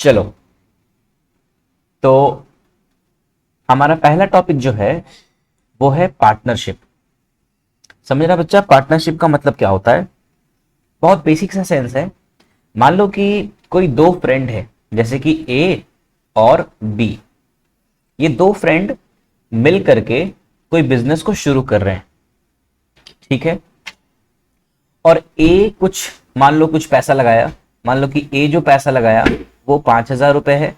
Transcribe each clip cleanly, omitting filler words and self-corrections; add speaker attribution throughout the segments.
Speaker 1: चलो, तो हमारा पहला टॉपिक जो है वो है पार्टनरशिप। समझ रहा बच्चा, पार्टनरशिप का मतलब क्या होता है? बहुत बेसिक सा सेंस है। मान लो कि कोई दो फ्रेंड है, जैसे कि ए और बी। ये दो फ्रेंड मिल करके कोई बिजनेस को शुरू कर रहे हैं, ठीक है। और ए कुछ, मान लो कुछ पैसा लगाया। मान लो कि ए जो पैसा लगाया वो 5,000 रुपए है,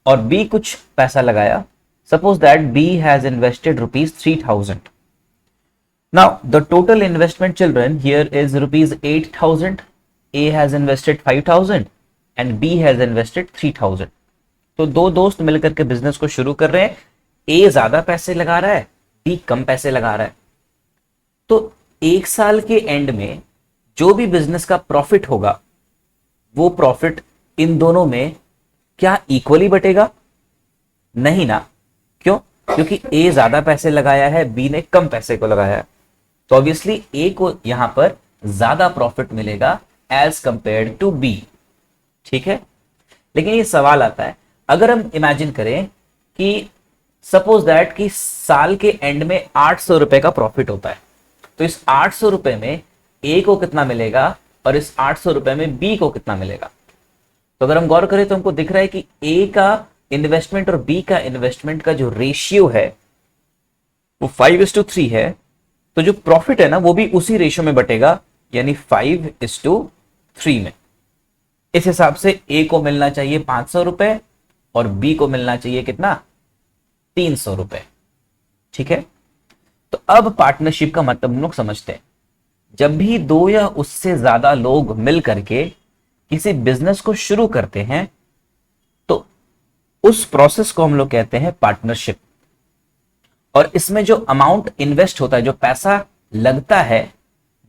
Speaker 1: और बी कुछ पैसा लगाया। Suppose that B has invested rupees 3,000। Now the total investment children here is rupees 8,000। A has invested 5,000 and B has invested 3,000। तो दो दोस्त मिलकर के बिजनेस को शुरू कर रहे हैं। ए ज्यादा पैसे लगा रहा है, बी कम पैसे लगा रहा है। तो एक साल के एंड में जो भी बिजनेस का प्रॉफिट होगा, वो प्रॉफिट इन दोनों में क्या इक्वली बटेगा? नहीं ना। क्यों? क्योंकि ए ज्यादा पैसे लगाया है, बी ने कम पैसे को लगाया है। तो ऑब्वियसली ए को यहां पर ज्यादा प्रॉफिट मिलेगा एज कंपेयर टू बी, ठीक है। लेकिन ये सवाल आता है, अगर हम इमेजिन करें कि सपोज दैट कि साल के एंड में 800 रुपए का प्रॉफिट होता है, तो इस 800 रुपए में ए को कितना मिलेगा और इस 800 रुपए में बी को कितना मिलेगा? तो अगर हम गौर करें तो हमको दिख रहा है कि ए का इन्वेस्टमेंट और बी का इन्वेस्टमेंट का जो रेशियो है वो 5:3 है। तो जो प्रॉफिट है ना वो भी उसी रेशियो में बटेगा, यानी 5:3 में। इस हिसाब से ए को मिलना चाहिए 500 रुपए और बी को मिलना चाहिए कितना? 300 रुपए, ठीक है। तो अब पार्टनरशिप का मतलब हम लोग समझते हैं। जब भी दो या उससे ज्यादा लोग मिल करके किसी बिजनेस को शुरू करते हैं, तो उस प्रोसेस को हम लोग कहते हैं पार्टनरशिप। और इसमें जो अमाउंट इन्वेस्ट होता है, जो पैसा लगता है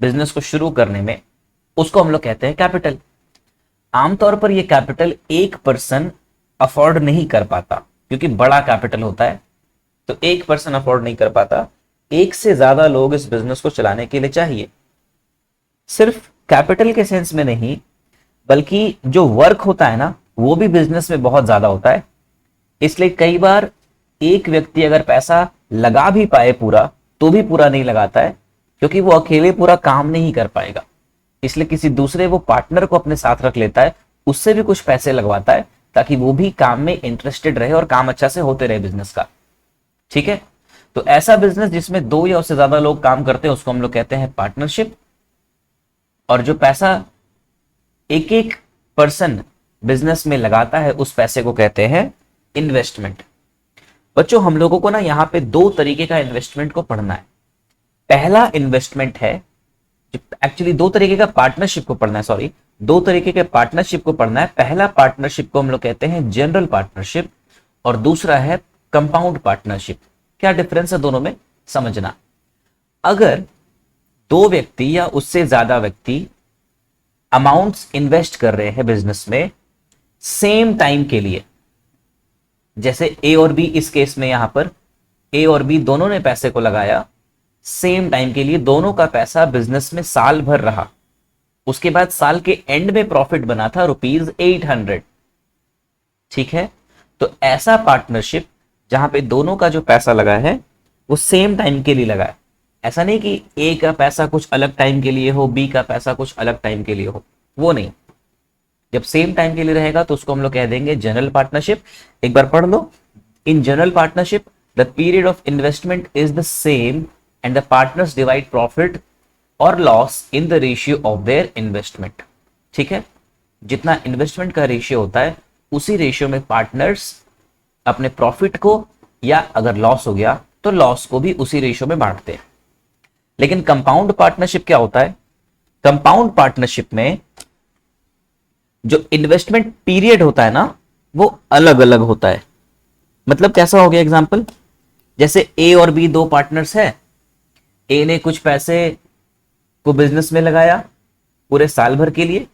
Speaker 1: बिजनेस को शुरू करने में, उसको हम लोग कहते हैं कैपिटल। आमतौर पर यह कैपिटल एक पर्सन अफोर्ड नहीं कर पाता, क्योंकि बड़ा कैपिटल होता है। तो एक पर्सन अफोर्ड नहीं कर पाता, एक से ज्यादा लोग इस बिजनेस को चलाने के लिए चाहिए। सिर्फ कैपिटल के सेंस में नहीं, बल्कि जो वर्क होता है ना, वो भी बिजनेस में बहुत ज्यादा होता है। इसलिए कई बार एक व्यक्ति अगर पैसा लगा भी पाए पूरा, तो भी पूरा नहीं लगाता है, क्योंकि वो अकेले पूरा काम नहीं कर पाएगा। इसलिए किसी दूसरे वो पार्टनर को अपने साथ रख लेता है, उससे भी कुछ पैसे लगवाता है, ताकि वो भी काम में इंटरेस्टेड रहे और काम अच्छा से होते रहे बिजनेस का, ठीक है। तो ऐसा बिजनेस जिसमें दो या उससे ज्यादा लोग काम करते हैं, उसको हम लोग कहते हैं पार्टनरशिप। और जो पैसा एक एक पर्सन बिजनेस में लगाता है, उस पैसे को कहते हैं इन्वेस्टमेंट। बच्चों, हम लोगों को ना यहाँ पे दो तरीके का इन्वेस्टमेंट को पढ़ना है। पहला इन्वेस्टमेंट है, एक्चुअली दो तरीके का पार्टनरशिप को पढ़ना है, सॉरी, दो तरीके के पार्टनरशिप को पढ़ना है। पहला पार्टनरशिप को हम लोग कहते हैं जनरल पार्टनरशिप, और दूसरा है कंपाउंड पार्टनरशिप। क्या डिफरेंस है दोनों में, समझना। अगर दो व्यक्ति या उससे ज्यादा व्यक्ति अमाउंट्स इन्वेस्ट कर रहे हैं बिजनेस में सेम टाइम के लिए, जैसे ए और बी, इस केस में यहां पर ए और बी दोनों ने पैसे को लगाया सेम टाइम के लिए, दोनों का पैसा बिजनेस में साल भर रहा, उसके बाद साल के एंड में प्रॉफिट बना था रुपीज 800, ठीक है। तो ऐसा पार्टनरशिप जहां पे दोनों का जो पैसा लगा है वो सेम टाइम के लिए लगा है। ऐसा नहीं कि ए का पैसा कुछ अलग टाइम के लिए हो, बी का पैसा कुछ अलग टाइम के लिए हो, वो नहीं। जब सेम टाइम के लिए रहेगा तो उसको हम लोग कह देंगे जनरल पार्टनरशिप। एक बार पढ़ लो, in general partnership the period of investment is the same and the partners divide profit और loss in the ratio of their investment, ठीक है। जितना इन्वेस्टमेंट का रेशियो होता है, उसी रेशियो में पार्टनर्स अपने प्रॉफिट को, या अगर लॉस हो गया तो लॉस को भी उसी रेशियो में बांटते हैं। लेकिन कंपाउंड पार्टनरशिप क्या होता है? कंपाउंड पार्टनरशिप में जो इन्वेस्टमेंट पीरियड होता है ना, वो अलग अलग होता है। मतलब कैसा हो गया एग्जांपल, जैसे ए और बी दो पार्टनर्स है। ए ने कुछ पैसे को बिजनेस में लगाया पूरे साल भर के लिए,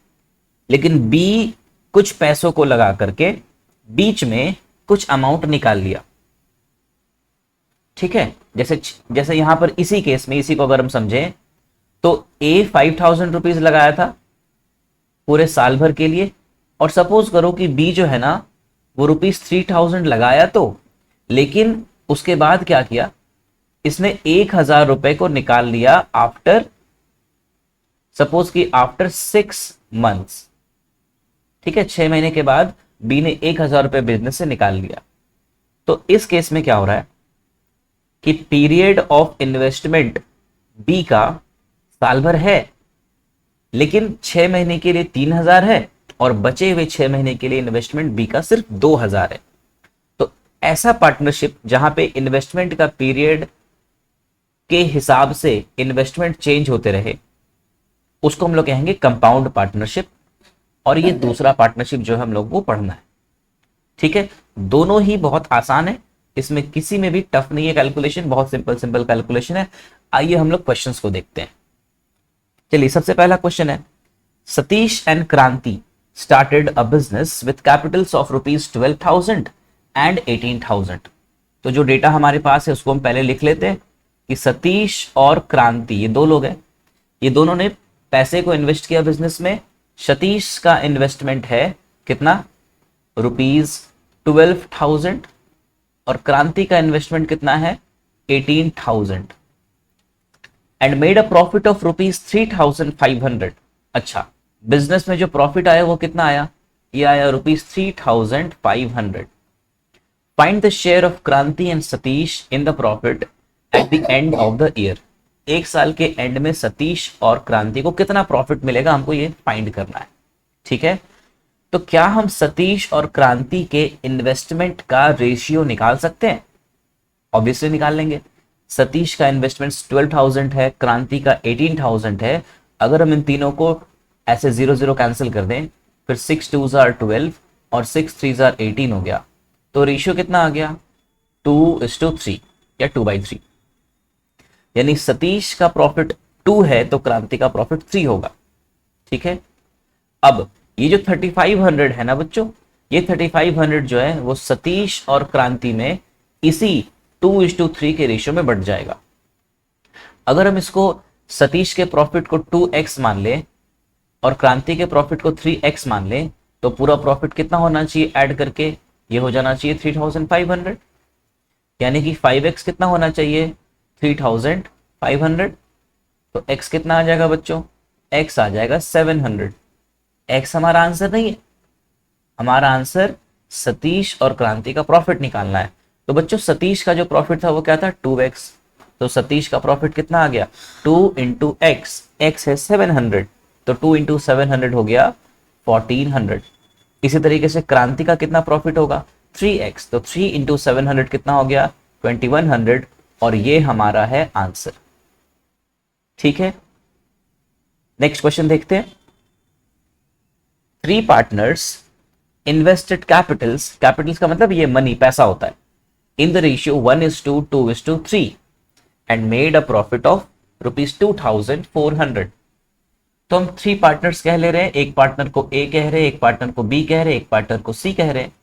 Speaker 1: लेकिन बी कुछ पैसों को लगा करके बीच में कुछ अमाउंट निकाल लिया, ठीक है। जैसे जैसे यहां पर इसी केस में, इसी को अगर हम समझें, तो ए 5,000 रुपीज लगाया था पूरे साल भर के लिए, और सपोज करो कि बी जो है ना वो ₹3000 लगाया तो, लेकिन उसके बाद क्या किया, इसने 1000 रुपए को निकाल लिया आफ्टर, सपोज कि आफ्टर 6 मंथ्स। ठीक है, 6 महीने के बाद बी ने 1000 रुपए बिजनेस से निकाल लिया। तो इस केस में क्या हो रहा है कि पीरियड ऑफ इन्वेस्टमेंट बी का साल भर है, लेकिन 6 महीने के लिए 3000 है और बचे हुए 6 महीने के लिए इन्वेस्टमेंट बी का सिर्फ 2000 है। तो ऐसा पार्टनरशिप जहां पे इन्वेस्टमेंट का पीरियड के हिसाब से इन्वेस्टमेंट चेंज होते रहे, उसको हम लोग कहेंगे कंपाउंड पार्टनरशिप। और ये दूसरा पार्टनरशिप जो हम लोग को पढ़ना है। ठीक है, दोनों ही बहुत आसान है, इसमें किसी में भी टफ नहीं है कैलकुलेशन, बहुत सिंपल सिंपल कैलकुलेशन है। आइए हम लोग क्वेश्चंस को देखते हैं। चलिए, सबसे पहला क्वेश्चन है, सतीश एंड क्रांति started a business with Capitals of ₹12,000 and 18,000। तो जो डेटा हमारे पास है उसको हम पहले लिख लेते हैं कि सतीश और क्रांति ये दो लोग हैं, ये दोनों ने पैसे को इन्वेस्ट किया बिजनेस में। सतीश का इन्वेस्टमेंट है कितना, ₹12,000, और क्रांति का इन्वेस्टमेंट कितना है, 18,000, and made a profit of ₹3,500। अच्छा, बिजनेस में जो प्रॉफिट आया वो कितना आया, ये आया ₹3,500। फाइंड द शेयर ऑफ क्रांति and Satish in the profit at the end of the year. एक साल के एंड में सतीश और क्रांति को कितना प्रॉफिट मिलेगा, हमको ये फाइंड करना है। ठीक है, तो क्या हम सतीश और क्रांति के इन्वेस्टमेंट का रेशियो निकाल सकते हैं? ऑब्वियसली निकाल लेंगे। सतीश का इन्वेस्टमेंट 12,000 है, क्रांति का 18,000 है। अगर हम इन तीनों को ऐसे 0 0 कैंसिल कर दें, फिर 6 2s are 12 और 6 3s are 18 हो गया, तो रेशियो कितना आ गया, 2:3 या 2/3। यानी सतीश का प्रॉफिट 2 है तो क्रांति का प्रॉफिट 3 होगा। ठीक है, अब ये जो 3500 है ना बच्चों, ये 3500 जो है वो सतीश और क्रांति में इसी 2:3 के रेशियो में बढ़ जाएगा। अगर हम इसको सतीश के प्रॉफिट को 2x मान लें और क्रांति के प्रॉफिट को 3x मान लें, तो पूरा प्रॉफिट कितना होना चाहिए ऐड करके, ये हो जाना चाहिए 3500। यानी कि 5x कितना होना चाहिए, 3500। तो x कितना आ जाएगा बच्चों, x आ जाएगा 700। x हमारा आंसर नहीं है, हमारा आंसर सतीश और क्रांति का प्रॉफिट निकालना है। तो बच्चों सतीश का जो प्रॉफिट था वो क्या था, 2x। तो सतीश का प्रॉफिट कितना आ गया, 2 इंटू एक्स, एक्स है 700, तो 2 इंटू 700 हो गया 1400। इसी तरीके से क्रांति का कितना प्रॉफिट होगा, 3x, तो 3 इंटू 700 कितना हो गया, 2100, और ये हमारा है आंसर। ठीक है, नेक्स्ट क्वेश्चन देखते हैं। 3 पार्टनर्स इन्वेस्टेड कैपिटल्स, कैपिटल्स का मतलब ये मनी, पैसा होता है, इन the ratio 1:2:3 and made a profit of ₹2,400। तो हम 3 पार्टनर्स कह ले रहे हैं, एक पार्टनर को ए कह रहे हैं, एक पार्टनर को बी कह रहे हैं, एक पार्टनर को सी कह रहे हैं।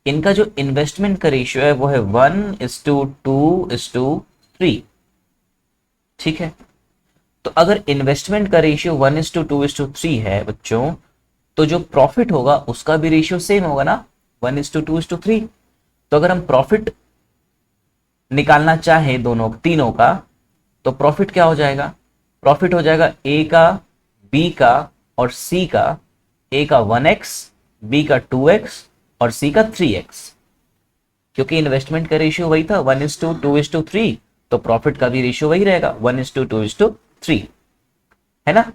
Speaker 1: इनका जो इन्वेस्टमेंट का रेशियो है वो है 1:2:3। ठीक है, तो अगर इन्वेस्टमेंट का रेशियो 1:2:3 है बच्चों, तो जो प्रॉफिट होगा उसका भी रेशियो सेम होगा ना, 1:2:3। तो अगर हम प्रॉफिट निकालना चाहें दोनों तीनों का, तो प्रॉफिट क्या हो जाएगा, प्रॉफिट हो जाएगा ए का, बी का और सी का। ए का 1x, बी का 2x और सी का 3x। क्योंकि इन्वेस्टमेंट का रेशियो वही था 1:2:3, तो प्रॉफिट का भी रेशियो वही रहेगा 1:2:3, है ना।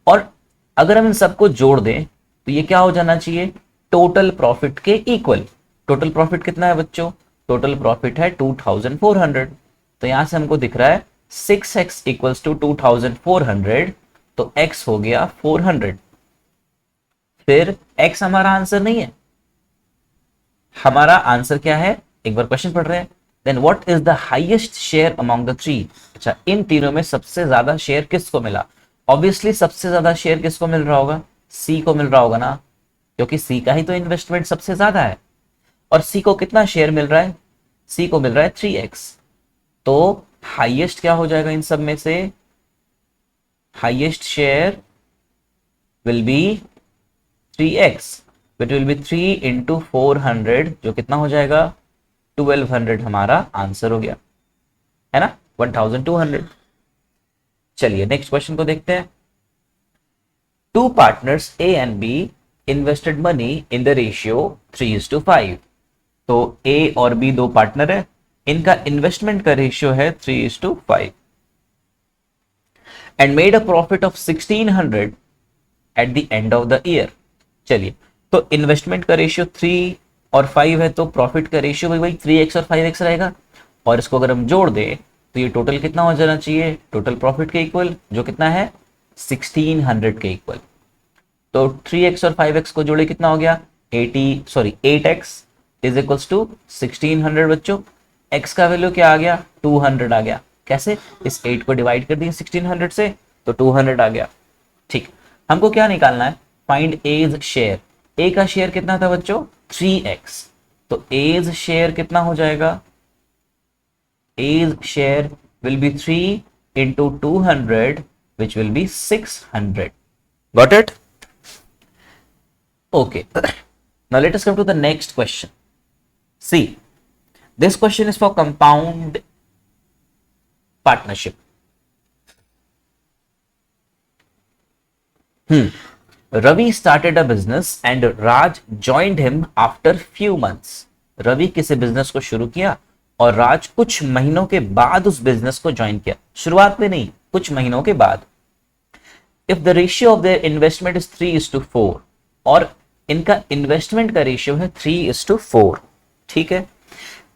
Speaker 1: और अगर हम इन सबको जोड़ दें तो ये क्या हो जाना चाहिए, टोटल प्रॉफिट के इक्वल। टोटल प्रॉफिट कितना है बच्चों, टोटल प्रॉफिट है 2400। तो यहां से हमको दिख रहा है 6x इक्वल्स टू 2400, तो x हो गया 400। फिर x हमारा आंसर नहीं है, हमारा आंसर क्या है, एक बार क्वेश्चन पढ़ रहे हैं। Then what is the highest share among the 3। अच्छा, इन तीनों में सबसे ज्यादा शेयर किसको मिला, ऑब्वियसली सबसे ज्यादा शेयर किसको मिल रहा होगा, सी को मिल रहा होगा ना, क्योंकि सी का ही तो इन्वेस्टमेंट सबसे ज्यादा है। और सी को कितना शेयर मिल रहा है, सी को मिल रहा है 3x। तो हाईएस्ट क्या हो जाएगा इन सब में से, highest share will B 3x। It will be 3 into 400 जो कितना हो जाएगा 1200 हमारा आंसर हो गया, है ना, 1200। चलिए नेक्स्ट क्वेश्चन को देखते हैं। Two partners A and B invested money in the ratio 3:5। तो ए और बी दो पार्टनर है, इनका इन्वेस्टमेंट का रेशियो है 3:5 and made a profit of 1600 eight the end of the year. चलिए, तो इन्वेस्टमेंट का रेशियो 3 और 5 है, तो प्रॉफिट का रेशियो भी वही 3x और 5x रहेगा, और इसको अगर हम जोड़ दें तो ये टोटल कितना हो जाना चाहिए, टोटल प्रॉफिट के इक्वल, जो कितना है 1600 के इक्वल। तो 3x और 5x को जोड़े कितना हो गया 8x इज इक्वल्स टू 1600 बच्चों। x का वैल्यू क्या आ गया 200 आ गया। कैसे, इस 8 को डिवाइड कर दिया 1600 से तो 200 आ गया। ठीक, हमको क्या निकालना है, फाइंड एज शेयर। ए का शेयर कितना था बच्चों 3x, तो एज शेयर कितना हो जाएगा, A's share will be 3 into 200 which will be 600. Got it? Okay. Now let us come to the next question. See, this question is for compound partnership. Ravi started a business and Raj joined him after few months. Ravi किसी business को शुरू किया और राज कुछ महीनों के बाद उस बिजनेस को ज्वाइन किया, शुरुआत में नहीं, कुछ महीनों के बाद। If the ratio of their investment is 3:4 और इनका इन्वेस्टमेंट का रेशियो है 3:4, ठीक है।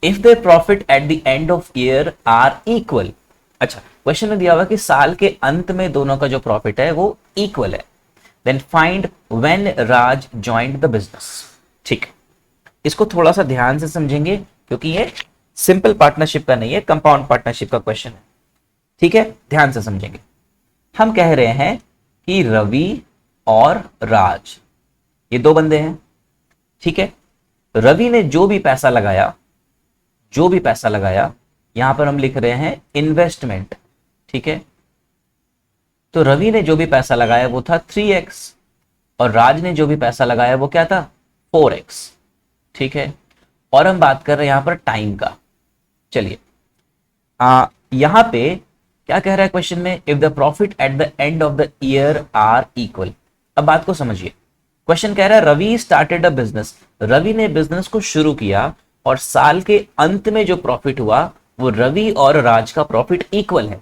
Speaker 1: If there profit at the end of year are equal. अच्छा, क्वेश्चन में दिया हुआ कि साल के अंत में दोनों का जो प्रॉफिट है वो इक्वल है, then find when Raj joined the business. ठीक, इसको थोड़ा सा ध्यान से समझेंगे क्योंकि ये सिंपल पार्टनरशिप का नहीं है, कंपाउंड पार्टनरशिप का क्वेश्चन है, ठीक है, ध्यान से समझेंगे। हम कह रहे हैं कि रवि और राज ये दो बंदे हैं, ठीक है। रवि ने जो भी पैसा लगाया, यहां पर हम लिख रहे हैं इन्वेस्टमेंट, ठीक है। तो रवि ने जो भी पैसा लगाया वो था 3x और राज ने जो भी पैसा लगाया वो क्या था 4x, ठीक है। और हम बात कर रहे हैं यहां पर टाइम का। चलिए, यहां पे क्या कह रहा है क्वेश्चन में, if the profit at the end of the year are equal. अब बात को समझिए, क्वेश्चन कह रहा है Ravi started a business, Ravi ने बिजनेस को शुरू किया और साल के अंत में जो प्रॉफिट हुआ वो रवि और राज का प्रॉफिट इक्वल है।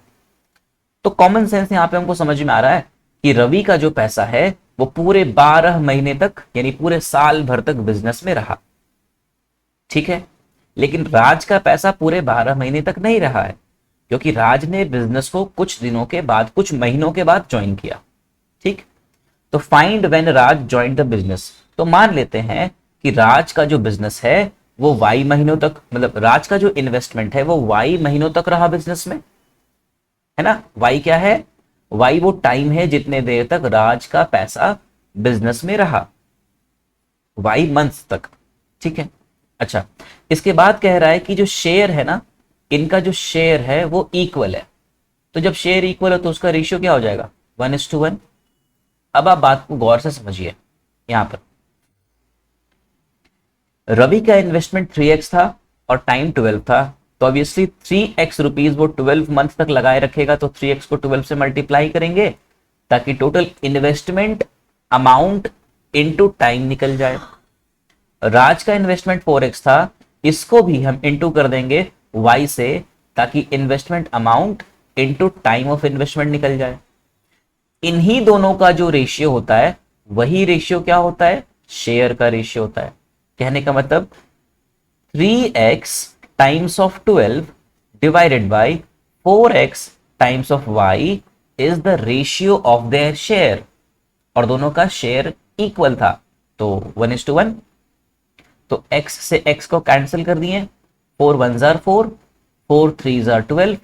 Speaker 1: तो कॉमन सेंस यहां पे हमको समझ में आ रहा है कि रवि का जो पैसा है वो पूरे 12 महीने तक यानी पूरे साल भर तक बिजनेस में रहा, ठीक है। लेकिन राज का पैसा पूरे 12 महीने तक नहीं रहा है क्योंकि राज ने बिजनेस को कुछ दिनों के बाद, कुछ महीनों के बाद ज्वाइन किया, ठीक। तो find when Raj join the business, तो मान लेते हैं कि राज का जो बिजनेस है वो y महीनों तक, मतलब राज का जो इन्वेस्टमेंट है वो y महीनों तक रहा बिजनेस में, है ना। y क्या है, y वो टाइम है जितने देर तक राज का पैसा बिजनेस में रहा, y मंथ्स तक, ठीक है। अच्छा, इसके बाद कह रहा है कि जो शेयर है ना, इनका जो शेयर है वो इक्वल है। तो जब शेयर इक्वल है तो उसका रेशियो क्या हो जाएगा 1:1। अब आप बात को गौर से समझिए, यहां पर रवि का इन्वेस्टमेंट 3x था और टाइम 12 था, तो ऑब्वियसली 3x रुपीज वो 12 मंथ तक लगाए रखेगा, तो 3x को 12 से मल्टीप्लाई करेंगे ताकि total investment amount into time निकल जाए। राज का इन्वेस्टमेंट 4x था, इसको भी हम इनटू कर देंगे y से ताकि investment amount into time of investment निकल जाए। इन्हीं दोनों का जो रेशियो होता है वही रेशियो क्या होता है, शेयर का रेशियो होता है। कहने का मतलब 3x times of 12 divided by 4x times of y is the ratio of their share, और दोनों का शेयर इक्वल था तो 1:1। तो x से x को कैंसिल कर दिए, 4 1s are 4, 4 3s are 12,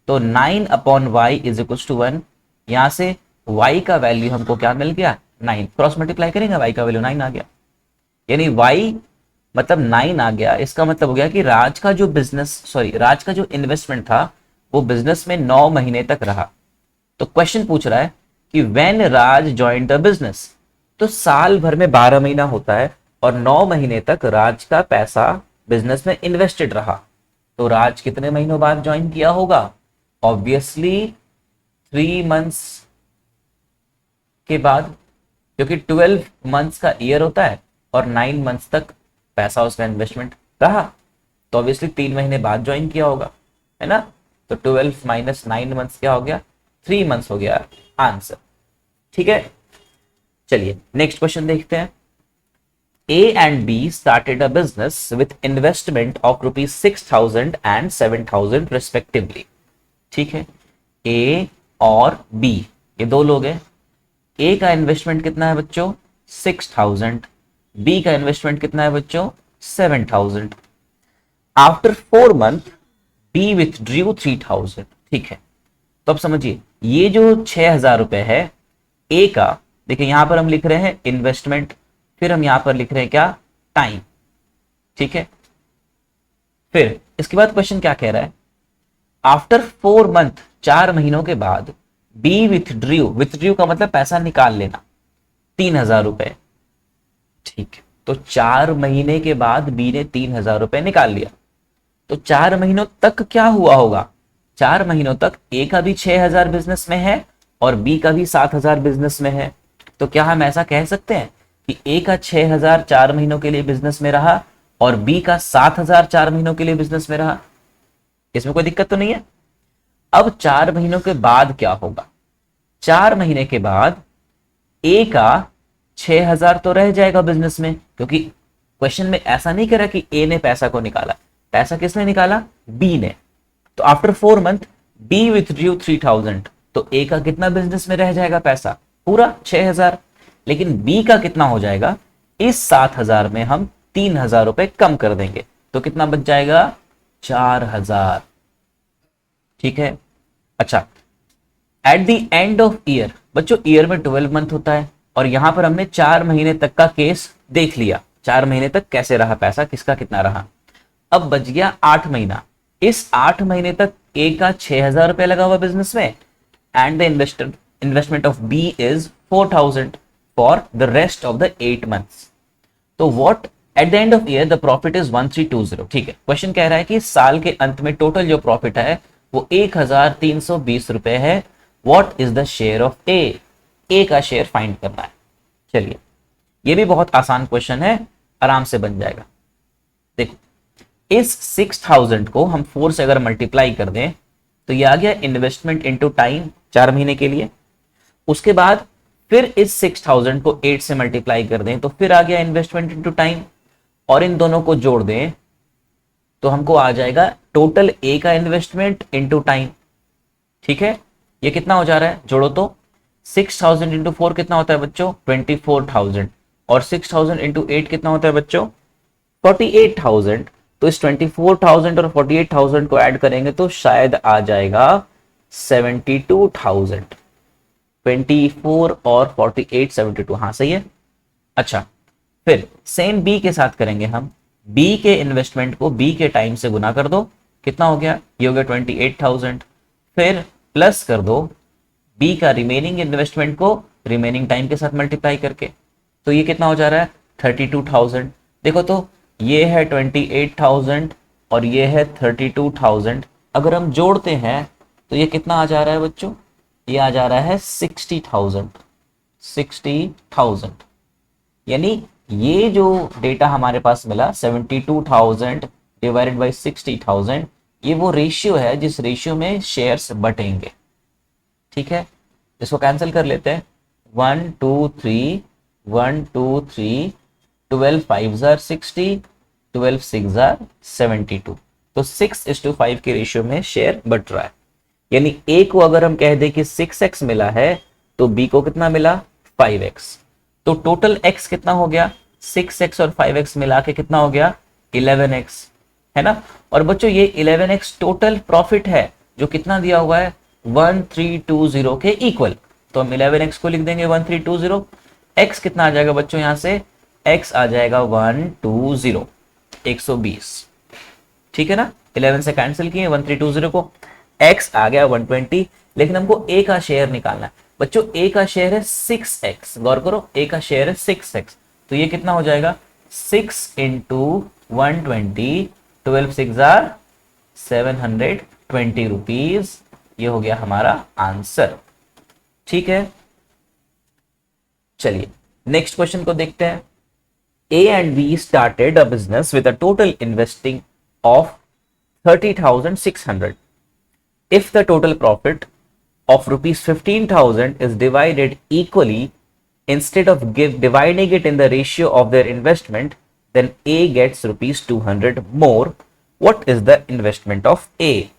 Speaker 1: तो 9/y इज इक्वल्स टू 1। यहां से y का वैल्यू हमको क्या मिल गया 9, क्रॉस मल्टीप्लाई करेंगे y का वैल्यू 9 आ गया, यानी y मतलब 9 आ गया। इसका मतलब हो गया कि राज का जो इन्वेस्टमेंट था वो बिजनेस में 9 महीने तक रहा। तो क्वेश्चन पूछ रहा है कि when Raj joined the business, तो साल भर में 12 महीना होता है, और 9 महीने तक राज का पैसा बिजनेस में इन्वेस्टेड रहा, तो राज कितने महीनों बाद ज्वाइन किया होगा? ऑब्वियसली 3 मंथ्स के बाद, क्योंकि 12 मंथ्स का ईयर होता है और 9 मंथ्स तक पैसा उसका इन्वेस्टमेंट रहा, तो ऑब्वियसली 3 महीने बाद ज्वाइन किया होगा, है ना। तो 12 माइनस 9 मंथ्स क्या हो गया? 3 मंथ्स हो गया आंसर। ठीक है, चलिए नेक्स्ट क्वेश्चन देखते हैं। A and B started a business with investment of rupees 6,000 and 7,000 respectively. ठीक है, A और B ये दो लोग हैं। A का इन्वेस्टमेंट कितना है बच्चों? 6,000। B का इन्वेस्टमेंट कितना है बच्चों? 7,000। After 4 month B withdrew 3,000। ठीक है, तो अब समझिए ये जो 6,000 रुपए है A का, देखिए यहां पर हम लिख रहे हैं इन्वेस्टमेंट, फिर हम यहां पर लिख रहे हैं क्या? टाइम। ठीक है, फिर इसके बाद क्वेश्चन क्या कह रहा है? आफ्टर 4 मंथ, 4 महीनों के बाद बी विथड्रू का मतलब पैसा निकाल लेना, 3,000 रुपए। ठीक है, तो 4 महीने के बाद बी ने 3,000 रुपए निकाल लिया, तो 4 महीनों तक क्या हुआ होगा? 4 महीनों तक ए का भी 6,000 बिजनेस में है और बी का भी 7,000 बिजनेस में है, तो क्या हम ऐसा कह सकते हैं कि ए का 6,000 4 महीनों के लिए बिजनेस में रहा और बी का 7,000 4 महीनों के लिए बिजनेस में रहा? इसमें कोई दिक्कत तो नहीं है। अब 4 महीनों के बाद क्या होगा? 4 महीने के बाद ए का 6,000 तो रह जाएगा बिजनेस में, क्योंकि क्वेश्चन में ऐसा नहीं करा कि ए ने पैसा को निकाला, पैसा किसने निकाला? बी ने। तो आफ्टर 4 मंथ बी विथड्रू 3,000, तो ए का कितना बिजनेस में रह जाएगा पैसा? पूरा 6,000। लेकिन बी का कितना हो जाएगा? इस 7,000 में हम 3,000 रुपए कम कर देंगे, तो कितना बच जाएगा? 4,000। ठीक है, अच्छा eight the end of year, बच्चों ईयर में 12 मंथ होता है और यहां पर हमने 4 महीने तक का केस देख लिया, 4 महीने तक कैसे रहा पैसा, किसका कितना रहा। अब बच गया 8 महीना। इस 8 महीने तक ए का 6,000 रुपए लगा हुआ बिजनेस में and the investment of B is 4,000 for the rest of the 8 months. तो what at the end of year the profit is 1320। ठीक है, क्वेश्चन कह रहा है कि साल के अंत में टोटल जो प्रॉफिट है वो 1,320 रुपए है। What is the share of A? A का शेयर फाइंड करना है। चलिए ये भी बहुत आसान क्वेश्चन है, आराम से बन जाएगा। देखो इस 6,000 को हम 4 से अगर मल्टीप्लाई कर दें तो ये आ गया इन्वेस्टमेंट इनटू टाइम 4 महीने के लिए। उसके बाद फिर इस 6,000 को 8 से मल्टीप्लाई कर दें तो फिर आ गया इन्वेस्टमेंट इनटू टाइम, और इन दोनों को जोड़ दें तो हमको आ जाएगा टोटल ए का इन्वेस्टमेंट इनटू टाइम। ठीक है, ये कितना हो जा रहा है? जोड़ो तो 6,000 इंटू 4 कितना होता है बच्चों? 24,000, और 6,000 इंटू 8 कितना होता है बच्चों? 48,000। तो इस 24,000 और 48,000 को ऐड करेंगे तो शायद आ जाएगा 72,000। 24 और 48 72, हाँ सही है। अच्छा फिर सेम बी के साथ करेंगे हम। बी के इन्वेस्टमेंट को बी के टाइम से गुना कर दो, कितना हो गया? ये हो गया 28,000। फिर प्लस कर दो बी का रिमेनिंग इन्वेस्टमेंट को रिमेनिंग टाइम के साथ मल्टीप्लाई करके, तो ये कितना हो जा रहा है? 32,000। देखो तो ये है 28,000 और ये है 32,000, अगर हम जोड़ते हैं तो ये कितना आ जा रहा है बच्चों? ये आ जा रहा है 60,000। 60,000 यानी ये जो डेटा हमारे पास मिला 72,000 डिवाइडेड बाई 60,000, ये वो रेशियो है जिस रेशियो में शेयर्स बटेंगे। ठीक है, इसको कैंसिल कर लेते हैं। 1 2 3 1 2 3 12 5 जार 60, 12 6 जार 72, तो 6:5 के रेशियो में शेयर बट रहा है। यानी ए को अगर हम कह दें कि 6x मिला है तो बी को कितना मिला? 5x। तो टोटल x कितना हो गया? 6x और 5x मिला के कितना हो गया? 11x, है ना। और बच्चों ये 11x टोटल प्रॉफिट है जो कितना दिया हुआ है? 1320 के इक्वल। तो हम 11x को लिख देंगे 1320। x कितना आ जाएगा बच्चों? यहां से x आ जाएगा 120, 120। ठीक है ना, 11 से कैंसिल किए 1320 को, x आ गया 120। लेकिन हमको a का शेयर निकालना है बच्चों। a का शेयर है 6x, गौर करो, a का शेयर है 6x, तो ये कितना हो जाएगा? 6 इंटू 120, 12 सिक्स आर 720 रुपीज। ये हो गया हमारा आंसर। ठीक है, चलिए नेक्स्ट क्वेश्चन को देखते हैं। A and B started a business with a total investing of 30,600. If the total profit of rupees 15,000 is divided equally, instead of dividing it in the ratio of their investment, then A gets rupees 200 more. What is the investment of A?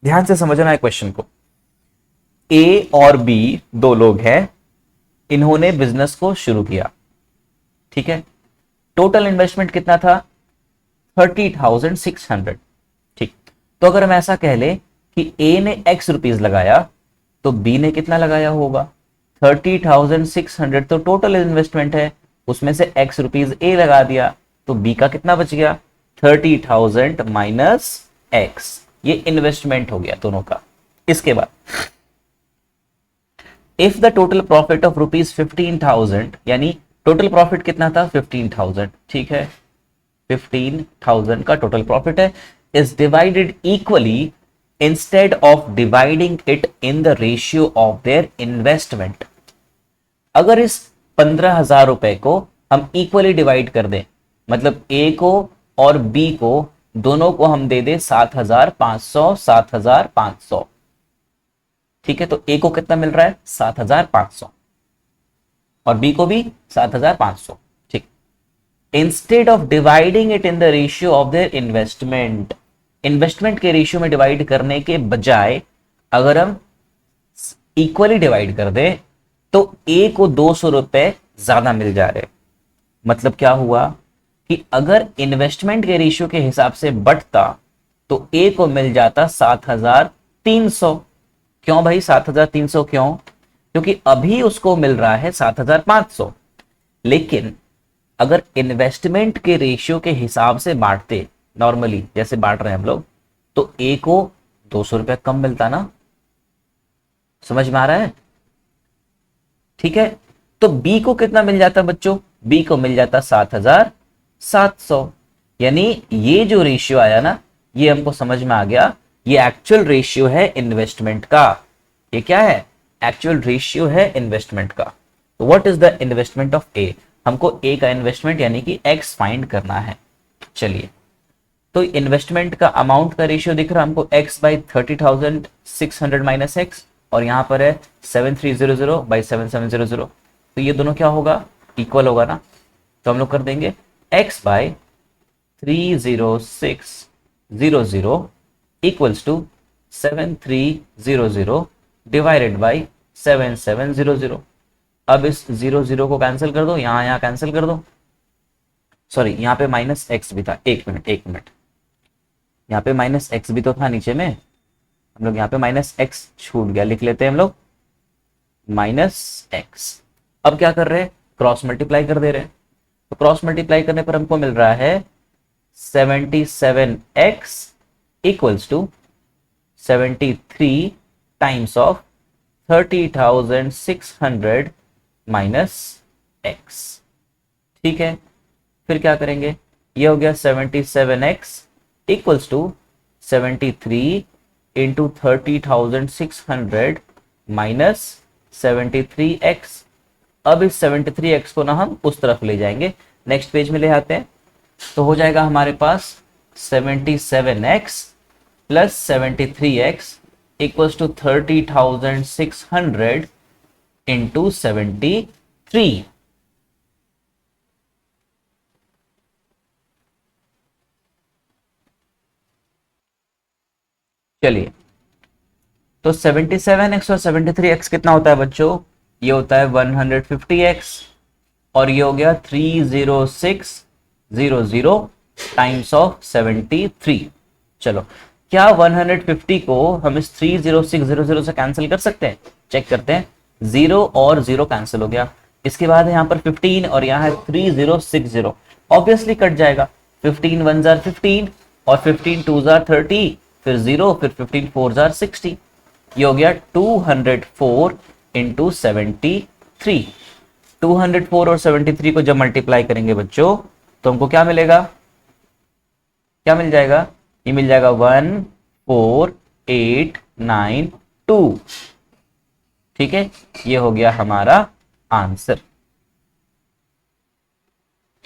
Speaker 1: ध्यान से समझना है question को। A और B दो लोग हैं, इन्होंने बिजनेस को शुरू किया। ठीक है, टोटल इन्वेस्टमेंट कितना था? 30,600। ठीक, तो अगर हम ऐसा कह ले कि ए ने x रुपीज लगाया तो बी ने कितना लगाया होगा? 30,600 तो टोटल इन्वेस्टमेंट है, उसमें से x रुपीज ए लगा दिया तो बी का कितना बच गया? 30,000 माइनस x। ये इन्वेस्टमेंट हो गया दोनों का। इसके बाद if the total profit of rupees 15,000, यानी टोटल प्रॉफिट कितना था? 15,000। ठीक है, 15,000 का टोटल प्रॉफिट है, is divided equally instead of dividing it in the ratio of their investment. अगर इस 15,000 रुपए को हम इक्वली डिवाइड कर दें, मतलब ए को और बी को दोनों को हम दे दें 7,500 7,500। ठीक है, तो ए को कितना मिल रहा है? 7,500 और बी को भी 7,500। ठीक, instead of dividing it in the ratio of their investment, investment के रेशियो में डिवाइड करने के बजाय अगर हम इक्वली डिवाइड कर दें तो ए को 200 रुपए ज्यादा मिल जा रहे। मतलब क्या हुआ कि अगर इन्वेस्टमेंट के रेशियो के हिसाब से बढ़ता तो ए को मिल जाता 7,300। क्यों भाई 7,300? क्यों? क्योंकि अभी उसको मिल रहा है 7,500, लेकिन अगर इन्वेस्टमेंट के रेशियो के हिसाब से बांटते, नॉर्मली जैसे बांट रहे हैं हम लोग, तो ए को 200 रुपए कम मिलता ना। समझ में आ रहा है? ठीक है, तो बी को कितना मिल जाता बच्चों? बी को मिल जाता 7,700। यानी ये जो रेशियो आया ना, ये हमको समझ में आ गया, ये एक्चुअल रेशियो है इन्वेस्टमेंट का। ये क्या है? एक्चुअल रेशियो है इन्वेस्टमेंट का। तो what is the investment of A? हमको ए का इन्वेस्टमेंट यानी कि एक्स फाइंड करना है। चलिए, तो इन्वेस्टमेंट का अमाउंट का रेशियो दिख रहा है हमको x बाई 30,600 माइनस एक्स, और यहां पर है 7300 बाई 7700। तो ये दोनों क्या होगा? इक्वल होगा ना। तो हम लोग कर देंगे x by 30600 equals to 7300 divided by 7700। अब इस 00 को कैंसिल कर दो, यहां कैंसिल कर दो। सॉरी, यहां पे माइनस एक्स भी था। एक मिनट, यहाँ पे माइनस एक्स भी तो था नीचे में, हम लोग यहाँ पे माइनस एक्स छूट गया, लिख लेते हैं हम लोग माइनस एक्स। अब क्या कर रहे हैं? क्रॉस मल्टीप्लाई कर दे रहे हैं। तो क्रॉस मल्टीप्लाई करने पर हमको मिल रहा है 77x equals to 73 times of 30,600 minus x. ठीक है, फिर क्या करेंगे? ये हो गया 77x equals to 73 into 30,600 minus 73x। अब इस 73x को ना हम उस तरफ ले जाएंगे, नेक्स्ट पेज में ले आते हैं। तो हो जाएगा हमारे पास 77x plus 73x equals to 30,600 into 73। चलिए, तो 77x और 73x कितना होता है बच्चों? ये होता है 150x, और ये हो गया 30600 टाइम्स ऑफ 73। चलो, क्या 150 को हम इस 30600 से कैंसिल कर सकते हैं? चेक करते हैं। 0 और 0 कैंसिल हो गया। इसके बाद यहाँ पर 15 और यहाँ है 3060, ऑब्वियसली कट जाएगा। 15 1 जार 15 और 15 2 जार 30, फिर 0, फिर 15 4 जार 60। ये हो गया 204 इंटू 73। 204 और 73 को जब मल्टीप्लाई करेंगे बच्चों तो हमको क्या मिलेगा, क्या मिल जाएगा, ये मिल जाएगा 14892। ठीक है, ये हो गया हमारा आंसर।